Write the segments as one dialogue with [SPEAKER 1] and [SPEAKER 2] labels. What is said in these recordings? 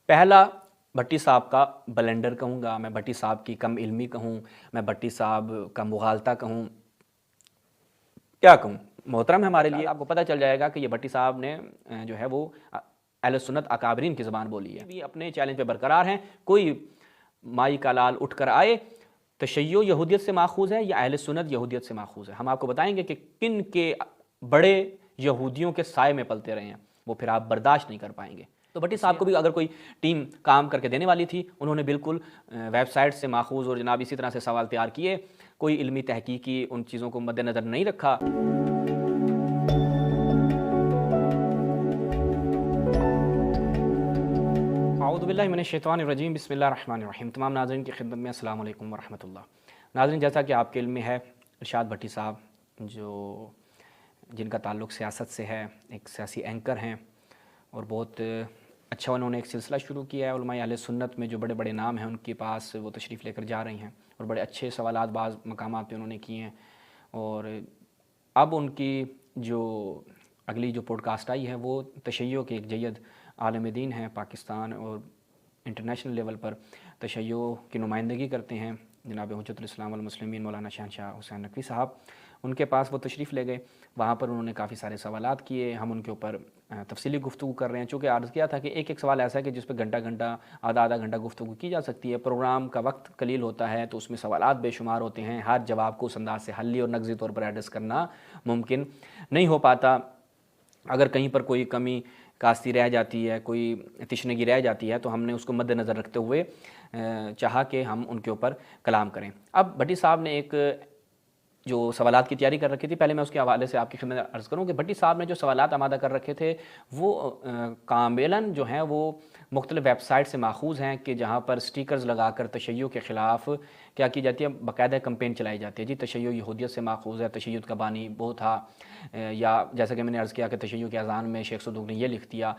[SPEAKER 1] پہلا بھٹی صاحب کا بلنڈر کہوں گا میں، بھٹی صاحب کی کم علمی کہوں میں، بھٹی صاحب کا مغالطہ کہوں، کیا کہوں محترم ہے ہمارے لیے۔ آپ کو پتہ چل جائے گا کہ یہ بھٹی صاحب نے جو ہے وہ اہل سنت اکابرین کی زبان بولی ہے، بھی اپنے چیلنج پہ برقرار ہیں۔ کوئی مائی کا لال اٹھ کر آئے، تشیع یہودیت سے ماخوذ ہے یا اہل سنت یہودیت سے ماخوذ ہے، ہم آپ کو بتائیں گے کہ کن کے بڑے یہودیوں کے سائے میں پلتے رہے ہیں، وہ پھر آپ برداشت نہیں کر پائیں گے۔ تو بھٹی صاحب کو بھی اگر کوئی ٹیم کام کر کے دینے والی تھی، انہوں نے بالکل ویب سائٹ سے ماخوذ اور جناب اسی طرح سے سوال تیار کیے، کوئی علمی تحقیقی ان چیزوں کو مد نظر نہیں رکھا۔ اعوذ باللہ من الشیطان الرجیم، بسم اللہ الرحمن الرحیم۔ تمام ناظرین کی خدمت میں السلام علیکم ورحمۃ اللہ۔ ناظرین، جیسا کہ آپ کے علم میں ہے، ارشاد بھٹی صاحب جن کا تعلق سیاست سے ہے، ایک سیاسی اینکر ہیں اور بہت اچھا انہوں نے ایک سلسلہ شروع کیا ہے علماء اہل سنت میں، جو بڑے بڑے نام ہیں ان کے پاس وہ تشریف لے کر جا رہی ہیں اور بڑے اچھے سوالات بعض مقامات پہ انہوں نے کیے ہیں۔ اور اب ان کی جو اگلی جو پوڈ کاسٹ آئی ہے وہ تشیع کے ایک جید عالم دین ہیں، پاکستان اور انٹرنیشنل لیول پر تشیع کی نمائندگی کرتے ہیں، جناب حجت الاسلام والمسلمین مولانا شہنشاہ حسین نقوی صاحب۔ ان کے پاس وہ تشریف لے گئے، وہاں پر انہوں نے کافی سارے سوالات کیے، ہم ان کے اوپر تفصیلی گفتگو کر رہے ہیں۔ چونکہ عرض کیا تھا کہ ایک ایک سوال ایسا ہے کہ جس پہ گھنٹہ گھنٹہ آدھا گھنٹہ گفتگو کی جا سکتی ہے، پروگرام کا وقت قلیل ہوتا ہے تو اس میں سوالات بے شمار ہوتے ہیں، ہر جواب کو اس انداز سے حلی اور نقضی طور پر ایڈریس کرنا ممکن نہیں ہو پاتا۔ اگر کہیں پر کوئی کمی کاستی رہ جاتی ہے، کوئی تشنگی رہ جاتی ہے تو ہم نے اس کو مد نظر رکھتے ہوئے چاہا کہ ہم ان کے اوپر کلام کریں۔ اب بھٹی صاحب نے ایک جو سوالات کی تیاری کر رکھی تھی، پہلے میں اس کے حوالے سے آپ کی خدمت عرض کروں کہ بھٹی صاحب نے جو سوالات آمادہ کر رکھے تھے وہ کاملاً جو ہیں وہ مختلف ویب سائٹ سے ماخوذ ہیں، کہ جہاں پر سٹیکرز لگا کر تشیع کے خلاف کیا کی جاتی ہے، باقاعدہ کمپین چلائی جاتی ہے۔ جی تشیع یہودیت سے ماخوذ ہے، تشیع کا بانی وہ تھا، یا جیسا کہ میں نے عرض کیا کہ تشیع کے اذان میں شیخ صدوق نے یہ لکھ دیا۔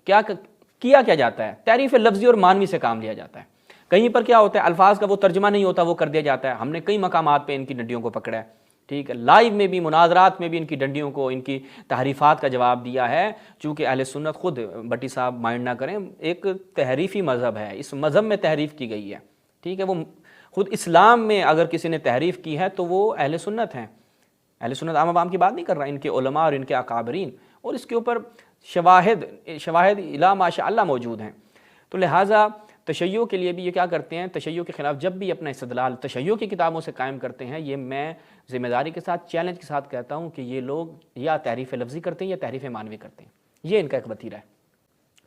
[SPEAKER 1] کیا جاتا ہے، تعریف لفظی اور معنوی سے کام لیا جاتا ہے۔ کہیں پر کیا ہوتا ہے، الفاظ کا وہ ترجمہ نہیں ہوتا، وہ کر دیا جاتا ہے۔ ہم نے کئی مقامات پہ ان کی ڈنڈیوں کو پکڑا ہے، ٹھیک ہے، لائیو میں بھی، مناظرات میں بھی ان کی ڈنڈیوں کو، ان کی تحریفات کا جواب دیا ہے۔ چونکہ اہل سنت خود بھٹی صاحب مائنڈ نہ کریں، ایک تحریفی مذہب ہے، اس مذہب میں تحریف کی گئی ہے، ٹھیک ہے، وہ خود اسلام میں اگر کسی نے تحریف کی ہے تو وہ اہل سنت ہیں۔ اہل سنت عام کی بات نہیں کر رہا، ان کے علماء اور ان کے اکابرین، اور اس کے اوپر شواہد الا ماشاء اللہ موجود ہیں۔ تو لہٰذا تشیع کے لیے بھی یہ کیا کرتے ہیں، تشیع کے خلاف جب بھی اپنا استدلال تشیع کی کتابوں سے قائم کرتے ہیں، یہ میں ذمہ داری کے ساتھ، چیلنج کے ساتھ کہتا ہوں کہ یہ لوگ یا تحریف لفظی کرتے ہیں یا تحریف معنوی کرتے ہیں، یہ ان کا ایک وتیرہ ہے۔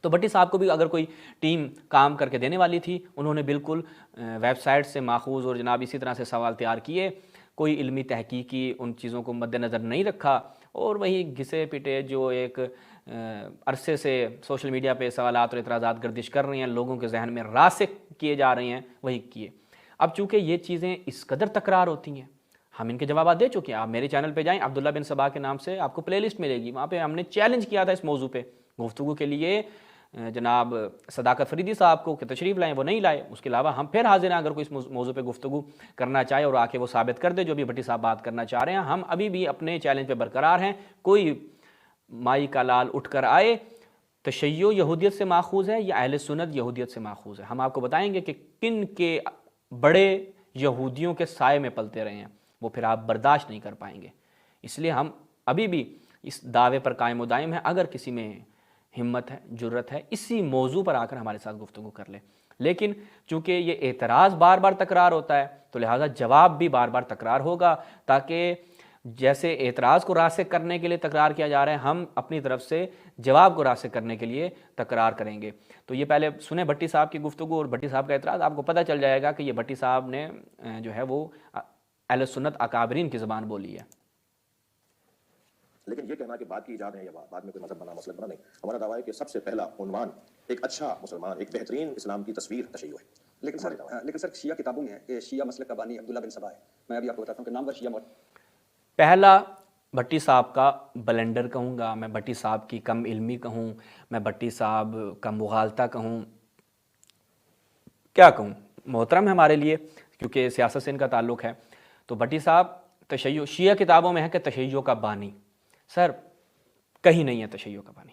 [SPEAKER 1] تو بھٹی صاحب کو بھی اگر کوئی ٹیم کام کر کے دینے والی تھی، انہوں نے بالکل ویب سائٹ سے ماخوذ اور جناب اسی طرح سے سوال تیار کیے، کوئی علمی تحقیقی ان چیزوں کو مد نظر نہیں رکھا، اور وہی گھسے پٹے جو ایک عرصے سے سوشل میڈیا پہ سوالات اور اعتراضات گردش کر رہے ہیں، لوگوں کے ذہن میں راسخ کیے جا رہے ہیں، وہی کیے۔ اب چونکہ یہ چیزیں اس قدر تکرار ہوتی ہیں، ہم ان کے جوابات دے چکے ہیں۔ آپ میرے چینل پہ جائیں، عبداللہ بن صباح کے نام سے آپ کو پلے لسٹ ملے گی، وہاں پہ ہم نے چیلنج کیا تھا اس موضوع پہ گفتگو کے لیے جناب صداقت فریدی صاحب کو کہ تشریف لائیں، وہ نہیں لائے۔ اس کے علاوہ ہم پھر حاضر ہیں، اگر کوئی اس موضوع پہ گفتگو کرنا چاہے اور آ کے وہ ثابت کر دے جو بھی بھٹی صاحب بات کرنا چاہ رہے ہیں، ہم ابھی بھی اپنے چیلنج پہ برقرار ہیں۔ کوئی مائی کا لال اٹھ کر آئے، تشیع یہودیت سے ماخوذ ہے یا اہل سنت یہودیت سے ماخوذ ہے، ہم آپ کو بتائیں گے کہ کن کے بڑے یہودیوں کے سائے میں پلتے رہے ہیں، وہ پھر آپ برداشت نہیں کر پائیں گے۔ اس لیے ہم ابھی بھی اس دعوے پر قائم و دائم ہیں، اگر کسی میں ہمت ہے، جرت ہے، اسی موضوع پر آ کر ہمارے ساتھ گفتگو کر لے۔ لیکن چونکہ یہ اعتراض بار بار تکرار ہوتا ہے تو لہٰذا جواب بھی بار بار تکرار ہوگا، تاکہ جیسے اعتراض کو راسخ کرنے کے لیے تکرار کیا جا رہا ہے، ہم اپنی طرف سے جواب کو راسخ کرنے کے لیے تکرار کریں گے۔ تو یہ پہلے سنیں بھٹی صاحب کی گفتگو اور بھٹی صاحب کا اعتراض، آپ کو پتہ چل جائے گا کہ یہ بھٹی صاحب نے جو ہے وہ اہل سنت اکابرین کی زبان بولی ہے۔
[SPEAKER 2] لیکن یہ کہنا کہ بعد کی ایجاد ہے یا بعد میں کوئی مذہب بنا، مسلک بنا، نہیں۔ ہمارا دعویٰ ہے کہ سب سے پہلا عنوان ایک اچھا مسلمان، ایک بہترین اسلام کی تصویر تشیع ہے۔
[SPEAKER 3] لیکن سر شیعہ کتابوں میں ہے کہ شیعہ مسلک کا بانی عبداللہ بن سبا ہے۔ میں ابھی آپ کو بتاتا ہوں کہ نامور شیعہ
[SPEAKER 1] پہلا بھٹی صاحب کا بلنڈر کہوں گا میں، بھٹی صاحب کی کم علمی کہوں میں، بھٹی صاحب کا مغالطہ کہوں، کیا کہوں محترم ہے ہمارے لیے، کیونکہ سیاست سے ان کا تعلق ہے۔ تو بھٹی صاحب تشیع شیعہ کتابوں میں ہے کہ تشیع کا بانی، سر کہیں نہیں ہے تشیع کا بانی۔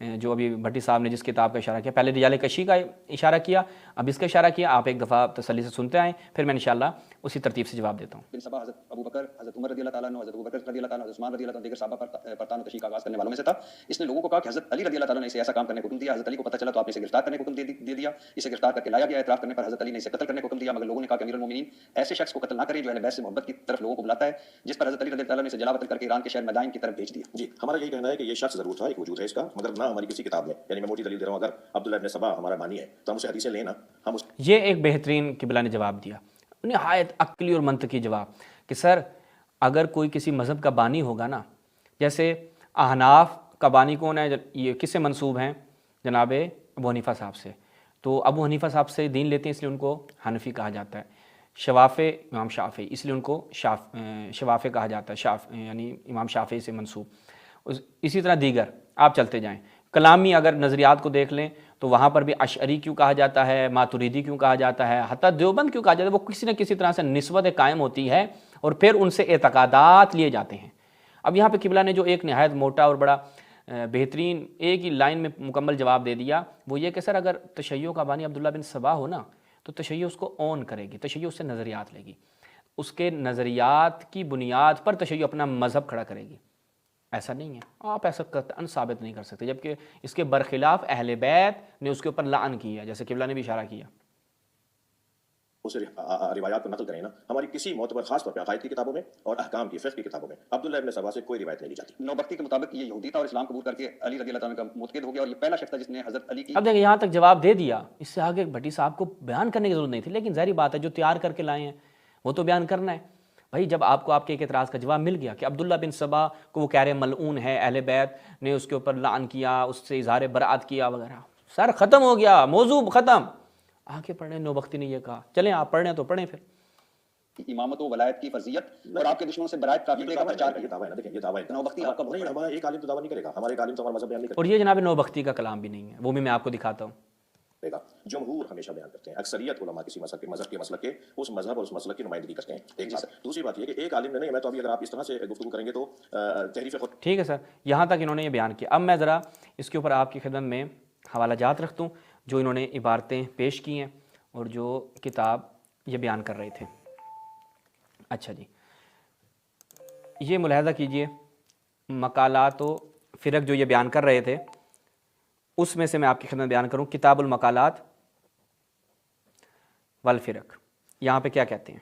[SPEAKER 1] جو ابھی بھٹی صاحب نے جس کتاب کا اشارہ کیا، پہلے رجال کشی کا اشارہ کیا، اب اس کا اشارہ کیا، آپ ایک دفعہ تسلی سے سنتے آئیں، پھر میں انشاءاللہ اسی ترتیب سے جواب دیتا ہوں۔
[SPEAKER 3] بن صبا حضرت ابو بکر، حضرت عمر رضی اللہ تعالیٰ عنہ، حضرت ابو بکر رضی اللہ تعالیٰ عنہ، حضرت عثمان رضی اللہ تعالیٰ عنہ، دیگر صحابہ پر تان و تشیع کا آغاز کرنے والوں میں سے تھا۔ اس نے لوگوں کو کہا کہ حضرت علی رضی اللہ تعالیٰ نے اسے ایسا کام کرنے کو حکم دیا، حضرت علی کو پتہ چلا تو آپ نے اسے گرفتار کرنے کو حکم دے دیا، اسے گرفتار کر کے لایا گیا، اعتراف کرنے پر حضرت علی نے اسے قتل کرنے کو حکم دیا، مگر لوگوں نے کہا کہ امیر المومنین ایسے شخص کو قتل نہ کریں جو اہل بیت سے محبت کی طرف لوگوں کو بلاتا ہے، جس پر حضرت علی رضی اللہ تعالیٰ نے اسے جلا وطن کر کے ایران کے شہر مدائن کی طرف بھیج دیا۔
[SPEAKER 2] جی ہمارا یہی کہنا ہے کہ یہ شخص ضرور تھا، ایک وجود ہے اس کا، مگر نہ ہماری کسی کتاب میں، یعنی میں موٹی دلیل دے رہا ہوں، اگر عبداللہ ابن سبا ہمارا مانی ہے تو ہم اسے حدیثیں لیں نا، ہم اس
[SPEAKER 1] یہ ایک بہترین قبلہ نے جواب دیا، نہایت عقلی اور منطقی جواب، کہ سر اگر کوئی کسی مذہب کا بانی ہوگا نا، جیسے احناف کا بانی کون ہے، یہ کس سے منسوب ہیں؟ جناب ابو حنیفہ صاحب سے، تو ابو حنیفہ صاحب سے دین لیتے ہیں اس لیے ان کو حنفی کہا جاتا ہے۔ شوافع امام شافعی، اس لیے ان کو شوافع کہا جاتا ہے، یعنی امام شافعی سے منسوب۔ اسی طرح دیگر آپ چلتے جائیں، کلامی اگر نظریات کو دیکھ لیں تو وہاں پر بھی اشعری کیوں کہا جاتا ہے، ماتریدی کیوں کہا جاتا ہے، حتیٰ دیوبند کیوں کہا جاتا ہے، وہ کسی نہ کسی طرح سے نسبت قائم ہوتی ہے اور پھر ان سے اعتقادات لیے جاتے ہیں۔ اب یہاں پہ قبلہ نے جو ایک نہایت موٹا اور بڑا بہترین ایک ہی لائن میں مکمل جواب دے دیا، وہ یہ کہ سر اگر تشیع کا بانی عبداللہ بن سبا ہو نا تو تشیع اس کو اون کرے گی، تشیع اس سے نظریات لے گی، اس کے نظریات کی بنیاد پر تشیع اپنا مذہب کھڑا کرے گی۔ ایسا نہیں ہے، آپ ایسا قطعاً ثابت نہیں کر سکتے، جبکہ اس کے برخلاف اہل بیت نے اس کے اوپر لعن کیا، جیسے قبلہ نے بھی اشارہ کیا۔
[SPEAKER 2] اسے روایات کو نقل کریں نا، ہماری کسی معتبر خاص طور پہ عقائد کی کتابوں میں اور احکام کی فقہ کی کتابوں میں عبداللہ ابن سبا سے کوئی روایت نہیں لی جاتی۔
[SPEAKER 3] نوبختی کے مطابق یہ یہودی تھا اور اسلام قبول کر کے علی رضی اللہ تعالیٰ عنہ کا مرتد ہو گیا، اور یہ پہلا شخص تھا جس نے حضرت علی کی
[SPEAKER 1] اب دیکھیں یہاں تک جواب دے دیا، اس سے آگے بھٹی صاحب کو بیان کرنے کی ضرورت نہیں تھی، لیکن ظاہری بات ہے جو تیار کر کے لائے ہیں وہ تو بیان کرنا ہے۔ بھائی جب آپ کو آپ کے ایک اعتراض کا جواب مل گیا کہ عبداللہ بن سبا کو وہ کہہ رہے ہیں ملعون ہے، اہل بیت نے اس کے اوپر لعن کیا، اس سے اظہار برات کیا وغیرہ، سر ختم ہو گیا، موضوع ختم۔ آگے پڑھیں، نوبختی نے یہ کہا، چلیں آپ پڑھ رہے ہیں تو پڑھیں پھر۔
[SPEAKER 3] امامت و ولایت کی فرضیت اور آپ کے دشمنوں سے برائت کا عقیدے کا پرچار
[SPEAKER 2] یہ دعویٰ ہے نا، دیکھیں یہ دعویٰ ہے،
[SPEAKER 3] نوبختی آپ کا
[SPEAKER 2] نہیں، ہمارا ایک عالم تو دعویٰ نہیں کرے گا، ہمارے ایک عالم تو ہمارا مذہب بیان نہیں کرے
[SPEAKER 1] اور یہ جناب نوبختی کا کلام بھی نہیں ہے، وہ بھی میں آپ کو دکھاتا ہوں۔
[SPEAKER 2] گا۔ جمہور ہمیشہ بیان کرتے ہیں، اکثریت علماء کسی مذہب کے مسلک کے اس مذہب اور اس مسلک کی نمائندگی کرتے ہیں، ایک بات ہے۔ دوسری بات یہ کہ ایک عالم نے نہیں، میں تو ابھی اگر آپ اس طرح سے گفتگو کریں گے تو تحریف خود۔
[SPEAKER 1] ٹھیک ہے سر، یہاں تک انہوں نے یہ بیان کیا۔ اب میں ذرا اس کے اوپر آپ کی خدمت میں حوالہ جات رکھتا ہوں جو انہوں نے عبارتیں پیش کی ہیں اور جو کتاب یہ بیان کر رہے تھے۔ اچھا جی، یہ ملاحظہ کیجئے، مقالات و فرق جو یہ بیان کر رہے تھے اس میں سے میں آپ کی خدمت بیان کروں، کتاب المقالات والفرق، یہاں پہ کیا کہتے ہیں،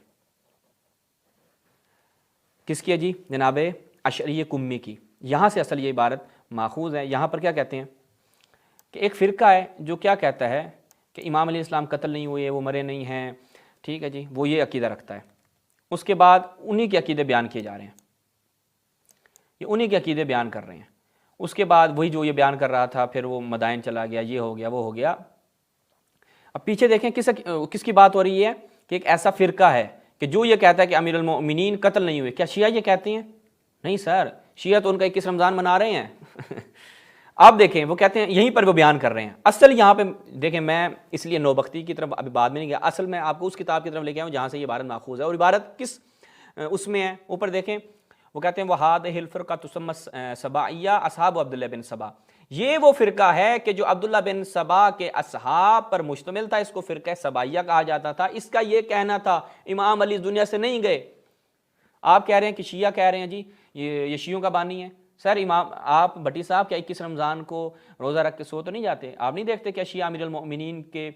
[SPEAKER 1] کس کی ہے جی؟ جناب اشعری کمی کی۔ یہاں سے اصل یہ عبارت ماخوذ ہے۔ یہاں پر کیا کہتے ہیں کہ ایک فرقہ ہے جو کیا کہتا ہے کہ امام علیہ السلام قتل نہیں ہوئے، وہ مرے نہیں ہیں، ٹھیک ہے جی، وہ یہ عقیدہ رکھتا ہے۔ اس کے بعد انہی کے عقیدے بیان کیے جا رہے ہیں، یہ انہی کے عقیدے بیان کر رہے ہیں۔ اس کے بعد وہی جو یہ بیان کر رہا تھا پھر وہ مدائن چلا گیا، یہ ہو گیا وہ ہو گیا۔ اب پیچھے دیکھیں کس کی بات ہو رہی ہے کہ ایک ایسا فرقہ ہے کہ جو یہ کہتا ہے کہ امیر المؤمنین قتل نہیں ہوئے۔ کیا شیعہ یہ کہتے ہیں؟ نہیں سر، شیعہ تو ان کا 21 رمضان منا رہے ہیں۔ آپ دیکھیں وہ کہتے ہیں، یہیں پر وہ بیان کر رہے ہیں۔ اصل یہاں پہ دیکھیں، میں اس لیے نوبختی کی طرف ابھی بعد میں نہیں گیا، اصل میں آپ کو اس کتاب کی طرف لے کے آیا ہوں جہاں سے یہ عبارت ماخوذ ہے، اور عبارت کس اس میں ہے، اوپر دیکھیں وہ کہتے ہیں وَهَٰذِهِ الْفِرْقَةُ تُسَمَّى السَّبَائِيَّةُ أَصْحَابُ عبداللہ بن سبا۔ یہ وہ فرقہ ہے کہ جو عبداللہ بن سبا کے اصحاب پر مشتمل تھا، اس کو فرقہ سبائیہ کہا جاتا تھا۔ اس کا یہ کہنا تھا امام علی دنیا سے نہیں گئے۔ آپ کہہ رہے ہیں کہ شیعہ کہہ رہے ہیں جی یہ شیعوں کا بانی ہے۔ سر امام آپ بھٹی صاحب کیا 21 رمضان کو روزہ رکھ کے سو تو نہیں جاتے؟ آپ نہیں دیکھتے کیا شیعہ امیر المؤمنین کے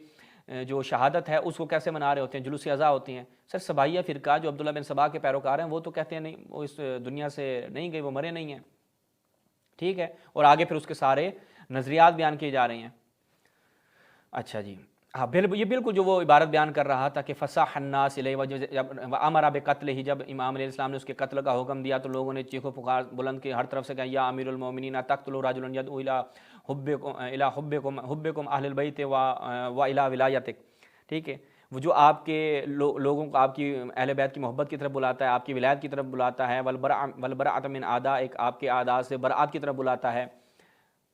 [SPEAKER 1] جو شہادت ہے اس کو کیسے منا رہے ہوتے ہیں، جلوس اعزاء ہوتے ہیں؟ سر سبائیہ فرقہ جو عبداللہ بن سبا کے پیروکار ہیں وہ تو کہتے ہیں نہیں، وہ اس دنیا سے نہیں گئے، وہ مرے نہیں ہیں، ٹھیک ہے، اور آگے پھر اس کے سارے نظریات بیان کیے جا رہے ہیں۔ اچھا جی، ہاں یہ بالکل جو وہ عبارت بیان کر رہا تھا کہ فصاح الناس الیہ وامر بقتلہ، جب امام علیہ السلام نے اس کے قتل کا حکم دیا تو لوگوں نے چیخو پکار بلند کی ہر طرف سے کہا یا امیر المؤمنین تقتلوا رجلا یدعو الی حبکم اہل البیت و الی ولایتک، ٹھیک ہے، وہ جو آپ کے لوگوں کو آپ کی اہل بیت کی محبت کی طرف بلاتا ہے، آپ کی ولایت کی طرف بلاتا ہے، والبراءۃ من اعدائک، آپ کے اعداء سے برات کی طرف بلاتا ہے،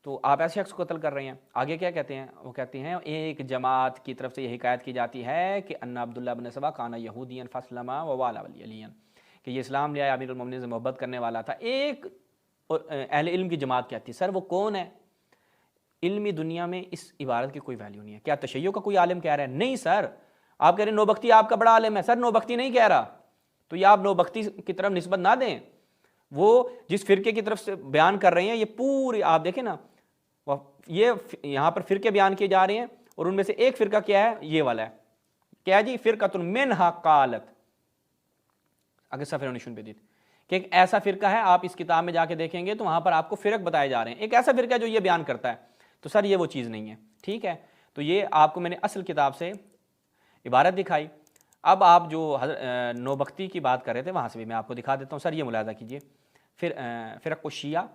[SPEAKER 1] تو آپ ایسے شخص کو قتل کر رہے ہیں۔ آگے کیا کہتے ہیں؟ وہ کہتے ہیں ایک جماعت کی طرف سے یہ حکایت کی جاتی ہے کہ ان عبداللہ بن سبا کان یہودیا فاسلم ووالا علی، کہ یہ اسلام لے آیا، امیر المومنین سے محبت کرنے والا تھا۔ ایک اہل علم کی جماعت کہتی ہے، سر وہ کون ہے؟ علمی دنیا میں اس عبارت کی کوئی ویلیو نہیں ہے۔ کیا تشیع کا کوئی عالم کہہ رہا ہے؟ نہیں سر، آپ کہہ رہے ہیں نوبختی آپ کا بڑا عالم ہے، سر نوبختی نہیں کہہ رہا، تو یہ آپ نوبختی کی طرف نسبت نہ دیں۔ وہ جس فرقے کی طرف سے بیان کر رہے ہیں، یہ پوری آپ دیکھیں نا، یہ یہاں پر فرقے بیان کیے جا رہے ہیں، اور ان میں سے ایک فرقہ کیا ہے؟ یہ والا ہے، کیا جی؟ فرقۃ منھا قالت، اگر صفحہ 19 پہ دیکھ کہ ایک ایسا فرقہ ہے، آپ اس کتاب میں جا کے دیکھیں گے تو وہاں پر آپ کو فرق بتائے جا رہے ہیں، ایک ایسا فرقہ ہے جو یہ بیان کرتا ہے، تو سر یہ وہ چیز نہیں ہے، ٹھیک ہے؟ تو یہ آپ کو میں نے اصل کتاب سے عبارت دکھائی۔ اب آپ جو نوبختی کی بات کر رہے تھے وہاں سے بھی میں آپ کو دکھا دیتا ہوں۔ سر یہ ملاحظہ کیجئے، پھر فرق الشیعہ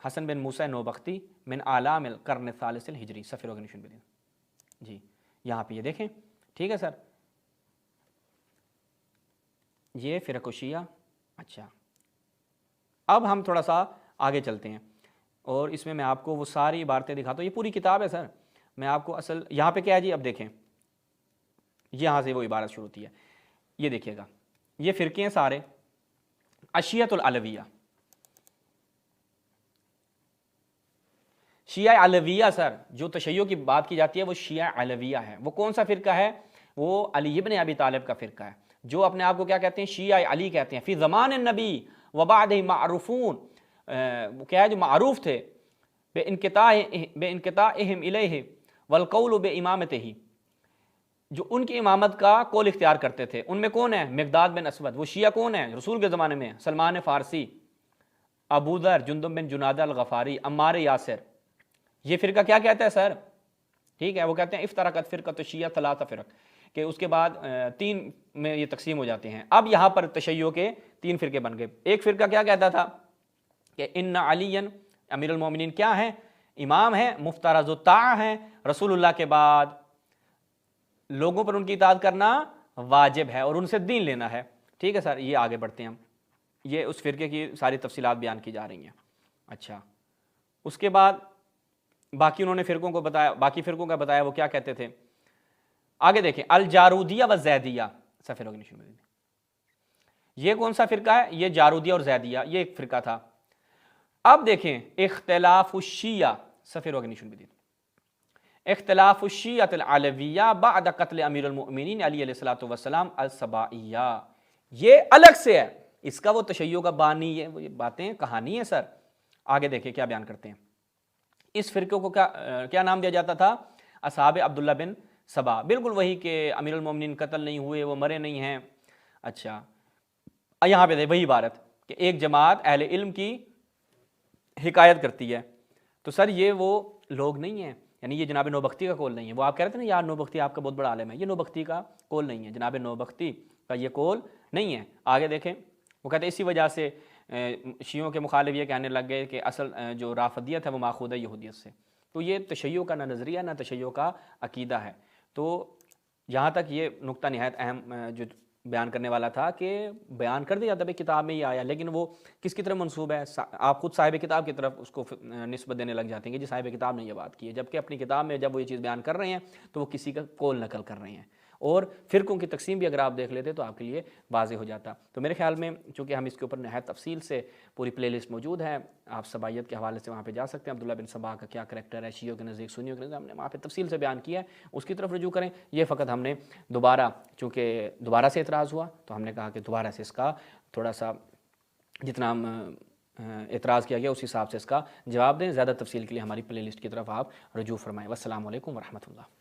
[SPEAKER 1] حسن بن موسیٰ نوبختی من اعلام القرن الثالث الہجری، صفحہ 19 پہ جی یہاں پہ یہ دیکھیں، ٹھیک ہے سر؟ یہ فرق الشیعہ۔ اچھا، اب ہم تھوڑا سا آگے چلتے ہیں، اور اس میں آپ کو وہ ساری عبارتیں دکھاتا ہوں۔ یہ پوری کتاب ہے سر، میں آپ کو اصل یہاں پہ کیا ہے جی، اب دیکھیں یہاں سے وہ عبارت شروع ہوتی ہے، یہ دیکھیے گا، یہ فرقے ہیں سارے، الشیعۃ العلویہ، شیعہ علویہ سر، جو تشیع کی بات کی جاتی ہے وہ شیعہ علویہ ہے۔ وہ کون سا فرقہ ہے؟ وہ علی ابن ابی طالب کا فرقہ ہے، جو اپنے آپ کو کیا کہتے ہیں؟ شیعہ علی کہتے ہیں۔ فی زمان النبی وبعدہ معروفون، وہ کیا ہے؟ جو معروف تھے بے انقطاعہم الیہ والقول بامامتہ، جو ان کی امامت کا قول اختیار کرتے تھے۔ ان میں کون ہے؟ مقداد بن اسود۔ وہ شیعہ کون ہے رسول کے زمانے میں؟ سلمان فارسی، ابو ذر، جندب بن جنادہ الغفاری، عمار یاسر۔ یہ فرقہ کیا کہتا ہے سر؟ ٹھیک ہے، وہ کہتے ہیں افترقت فرقۃ الشیعہ ثلاث فرق، کہ اس کے بعد 3 میں یہ تقسیم ہو جاتے ہیں۔ اب یہاں پر تشیع کے 3 فرقے بن گئے۔ ایک فرقہ کیا کہتا تھا کہ ان علی امیر المومنین کیا ہیں؟ امام ہیں، مفترض الطاعہ ہیں، رسول اللہ کے بعد لوگوں پر ان کی اطاعت کرنا واجب ہے اور ان سے دین لینا ہے۔ ٹھیک ہے سر، یہ آگے بڑھتے ہیں ہم، یہ اس فرقے کی ساری تفصیلات بیان کی جا رہی ہیں۔ اچھا، اس کے بعد باقی انہوں نے فرقوں کو بتایا، باقی فرقوں کا بتایا وہ کیا کہتے تھے۔ آگے دیکھیں، الجارودیہ و زیدیہ، صفحہ 19 میں۔ یہ کون سا فرقہ ہے؟ یہ جارودیہ اور زیدیہ، یہ ایک فرقہ تھا۔ اب دیکھیں اختلاف الشیعہ، صفحہ 19 میں۔ اختلاف الشیعۃ العلویہ بعد قتل امیر المؤمنین علی علیہ الصلوۃ والسلام السبائیہ، یہ الگ سے ہے، اس کا وہ تشیع کا بانی ہے، وہ یہ باتیں کہانی ہے سر۔ آگے دیکھیں کیا بیان کرتے ہیں۔ اس فرقے کو کیا نام دیا جاتا تھا؟ اصحاب عبداللہ بن سبا، بالکل وہی کہ امیر المومنین قتل نہیں ہوئے، وہ مرے نہیں ہیں۔ اچھا، یہاں پہ وہی عبارت کہ ایک جماعت اہل علم کی حکایت کرتی ہے، تو سر یہ وہ لوگ نہیں ہیں، یعنی یہ جناب نوبختی کا قول نہیں ہے۔ وہ آپ کہہ رہے تھے نا یار نوبختی آپ کا بہت بڑا عالم ہے، یہ نوبختی کا قول نہیں ہے، جناب نوبختی کا یہ قول نہیں ہے۔ آگے دیکھیں، وہ کہتے ہیں اسی وجہ سے شیعوں کے مخالف یہ کہنے لگ گئے کہ اصل جو رافضیت ہے وہ ماخوذ ہے یہودیت سے۔ تو یہ تشیع کا نہ نظریہ نہ تشیع کا عقیدہ ہے۔ تو یہاں تک یہ نقطہ نہایت اہم جو بیان کرنے والا تھا کہ بیان کر دیا تب کتاب میں ہی آیا، لیکن وہ کس کی طرف منسوب ہے؟ آپ خود صاحب کتاب کی طرف اس کو نسبت دینے لگ جاتے ہیں کہ جی صاحب کتاب نے یہ بات کی ہے، جبکہ اپنی کتاب میں جب وہ یہ چیز بیان کر رہے ہیں تو وہ کسی کا قول نقل کر رہے ہیں۔ اور فرقوں کی تقسیم بھی اگر آپ دیکھ لیتے تو آپ کے لیے واضح ہو جاتا۔ تو میرے خیال میں چونکہ ہم اس کے اوپر نہایت تفصیل سے پوری پلے لسٹ موجود ہے، آپ سبائیت کے حوالے سے وہاں پہ جا سکتے ہیں، عبداللہ بن سبا کا کیا کریکٹر ہے شیعوں کے نزدیک، سنیوں کے نزدیک، ہم نے وہاں پہ تفصیل سے بیان کیا ہے، اس کی طرف رجوع کریں۔ یہ فقط ہم نے چونکہ دوبارہ سے اعتراض ہوا تو ہم نے کہا کہ دوبارہ سے اس کا تھوڑا سا جتنا ہم اعتراض کیا گیا اس حساب سے اس کا جواب دیں۔ زیادہ تفصیل کے لیے ہماری پلے لسٹ کی طرف آپ رجوع فرمائیں۔ والسلام علیکم ورحمۃ اللہ۔